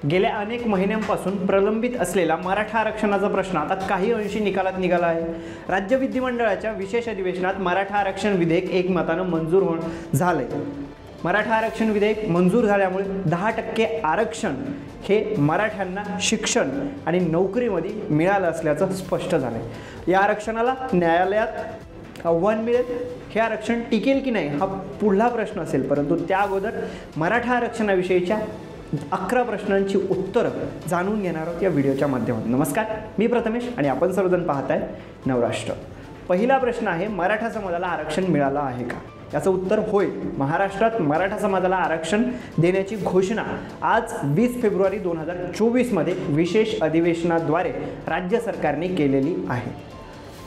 गेल्या अनेक महिन्यांपासून प्रलंबित असलेला मराठा आरक्षणाचा प्रश्न आता काही अंशी निकालात निघाला आहे। राज्य विधिमंडळाच्या विशेष अधिवेशनात मराठा आरक्षण विधेयक एकमतानं मंजूर झालंय। मराठा आरक्षण विधेयक मंजूर झाल्यामुळे 10% आरक्षण हे मराठ्यांना शिक्षण आणि नोकरीमध्ये मिळालं असल्याचं स्पष्ट झालंय। या आरक्षणाला न्यायालयात आव्हान मिळेल, हे आरक्षण टिकेल की नाही हा पुढला प्रश्न असेल, परंतु त्या अगोदर मराठा आरक्षणाविषयीच्या 11 प्रश्नांची उत्तरं जाणून घेणार आहोत या व्हिडिओच्या माध्यमातून। नमस्कार, मी प्रथमेश आणि आपण सर्वजण पाहताय नवराष्ट्र। पहिला प्रश्न आहे, मराठा समाजाला आरक्षण मिळालं आहे का? याचं उत्तर होय। महाराष्ट्रात मराठा समाजाला आरक्षण देण्याची घोषणा आज 20 फेब्रुवारी 2024 मध्ये विशेष अधिवेशनाद्वारे राज्य सरकारने केलेली आहे।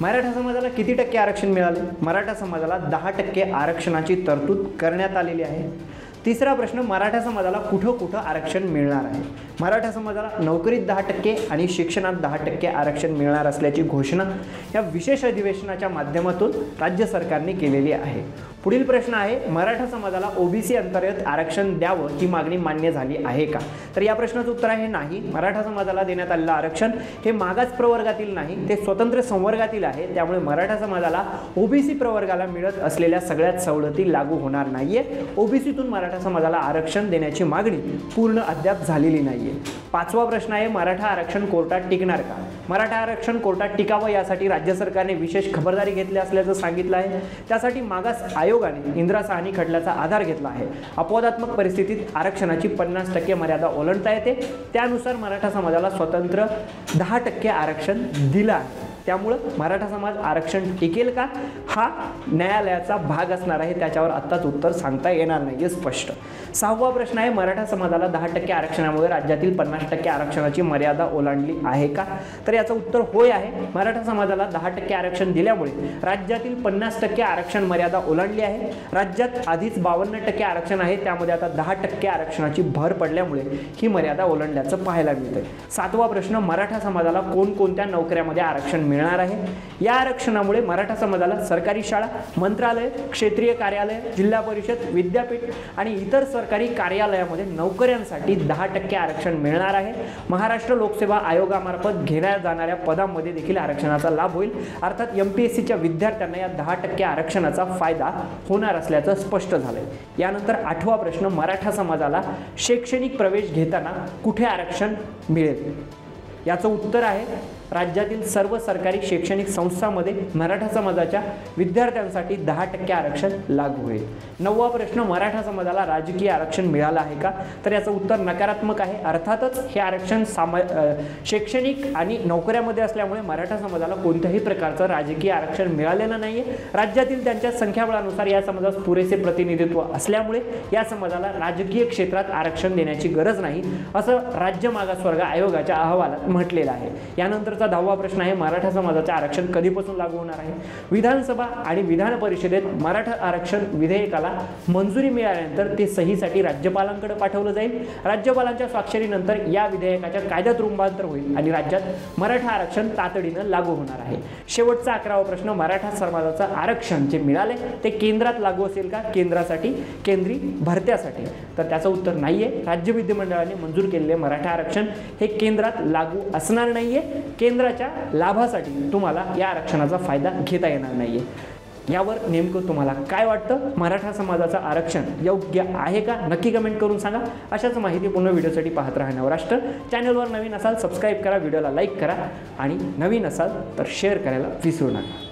मराठा समाजाला किती टक्के आरक्षण मिळाले? मराठा समाजाला 10% आरक्षणाची तरतूद करण्यात आलेली आहे। तिसरा प्रश्न, मराठा समाजाला कुठं आरक्षण मिळणार आहे? मराठा समाजाला नोकरीत 10% आणि शिक्षणात 10% आरक्षण मिळणार असल्याची घोषणा या विशेष अधिवेशनाच्या माध्यमातून राज्य सरकारने केलेली आहे। पुढील प्रश्न आहे, मराठा समाजाला ओबीसी अंतर्गत आरक्षण द्यावं ही मागणी मान्य झाली आहे का? तर या प्रश्नाचं उत्तर आहे नाही। मराठा समाजाला देण्यात आलेलं आरक्षण हे मागास प्रवर्गातील नाही, ते स्वतंत्र संवर्गातील आहे। त्यामुळे मराठा समाजाला ओबीसी प्रवर्गाला मिळत असलेल्या सगळ्याच सवलती लागू होणार नाहीये। ओबीसीतून मराठा समाजाला आरक्षण देण्याची मागणी पूर्ण अद्याप झालेली नाहीये। पाचवा प्रश्न आहे, मराठा आरक्षण कोर्टात टिकणार का? मराठा आरक्षण कोर्टात टिकावं यासाठी राज्य सरकारने विशेष खबरदारी घेतली असल्याचं सांगितलं आहे। त्यासाठी मागास आयोगाने इंदिरा साहनी खटल्याचा आधार घेतला आहे। अपवादात्मक परिस्थितीत आरक्षणाची 50% मर्यादा ओलांडता येते, त्यानुसार मराठा समाजाला स्वतंत्र 10% आरक्षण दिलं आहे। त्यामुळे मराठा समाज आरक्षण टिकेल का हा न्यायालयाचा भाग असणार आहे, त्याच्यावर आत्ताच उत्तर सांगता येणार नाही स्पष्ट। सहावा प्रश्न आहे, मराठा समाजाला 10% आरक्षणामुळे राज्यातील 50% आरक्षणाची मर्यादा ओलांडली आहे का? तर याचं उत्तर होय आहे। मराठा समाजाला 10% आरक्षण दिल्यामुळे राज्यातील 50% आरक्षण मर्यादा ओलांडली आहे। राज्यात आधीच 52% आरक्षण आहे, त्यामध्ये आता 10% आरक्षणाची भर पडल्यामुळे ही मर्यादा ओलांडल्याचं पाहायला मिळतंय। सातवा प्रश्न, मराठा समाजाला कोणकोणत्या नोकऱ्यामध्ये आरक्षण मिळणार आहे? या आरक्षणामुळे मराठा समाजाला सरकारी शाळा, मंत्रालय, क्षेत्रीय कार्यालय, जिल्हा परिषद, विद्यापीठ आणि इतर सरकारी कार्यालयामध्ये नोकऱ्यांसाठी 10% आरक्षण मिळणार आहे। महाराष्ट्र लोकसेवा आयोगामार्फत घेण्यात जाणाऱ्या पदांमध्ये देखील आरक्षणाचा लाभ होईल। अर्थात एमपीएससीच्या विद्यार्थ्यांना या 10% आरक्षणाचा फायदा होणार असल्याचं स्पष्ट झालंय। यानंतर आठवा प्रश्न, मराठा समाजाला शैक्षणिक प्रवेश घेताना कुठे आरक्षण मिळेल? याचं उत्तर आहे, राज्यातील सर्व सरकारी शैक्षणिक संस्थांमध्ये मराठा समाजाच्या विद्यार्थ्यांसाठी 10% आरक्षण लागू होईल। नववा प्रश्न, मराठा समाजाला राजकीय आरक्षण मिळालं आहे का? तर याचं उत्तर नकारात्मक आहे। अर्थातच हे आरक्षण शैक्षणिक आणि नोकऱ्यामध्ये असल्यामुळे मराठा समाजाला कोणत्याही प्रकारचं राजकीय आरक्षण मिळालेलं नाहीये। राज्यातील त्यांच्या संख्याबळानुसार या समाजास पुरेसे प्रतिनिधित्व असल्यामुळे या समाजाला राजकीय क्षेत्रात आरक्षण देण्याची गरज नाही, असं राज्य मागासवर्ग आयोगाच्या अहवालात म्हटलेलं आहे। यानंतर 10वा प्रश्न आहे, मराठा समाजाचे आरक्षण कधीपासून लागू होणार आहे? विधानसभा आणि विधान परिषदेत मराठा आरक्षण विधेयकाला मंजुरी मिळाल्यानंतर ते सहीसाठी राज्यपालांकडे पाठवलं जाईल। राज्यपालांच्या स्वाक्षरीनंतर या विधेयकाच्या कायद्यात रूपांतर होईल आणि राज्यात मराठा आरक्षण तातडीनं लागू होणार आहे। शेवटचा 11वा प्रश्न, मराठा समाजाचं आरक्षण जे मिळाले ते केंद्रात लागू असेल का? केंद्रासाठी, केंद्रीय भरत्यासाठी? तर त्याचं उत्तर नाहीये। राज्य विधिमंडळाने मंजूर केलेले मराठा आरक्षण हे केंद्रात लागू असणार नाहीये। केंद्राच्या लाभासाठी तुम्हाला या आरक्षणाचा फायदा घेता येणार नाहीये। यावर नेमकं तुम्हाला काय वाटतं? मराठा समाजाचं आरक्षण योग्य आहे का? नक्की कमेंट करून सांगा। अशाच माहितीपूर्ण व्हिडिओसाठी पाहत राहा नवराष्ट्र। चॅनलवर नवीन असाल सबस्क्राईब करा, व्हिडिओला लाईक करा आणि नवीन असाल तर शेअर करायला विसरू नका।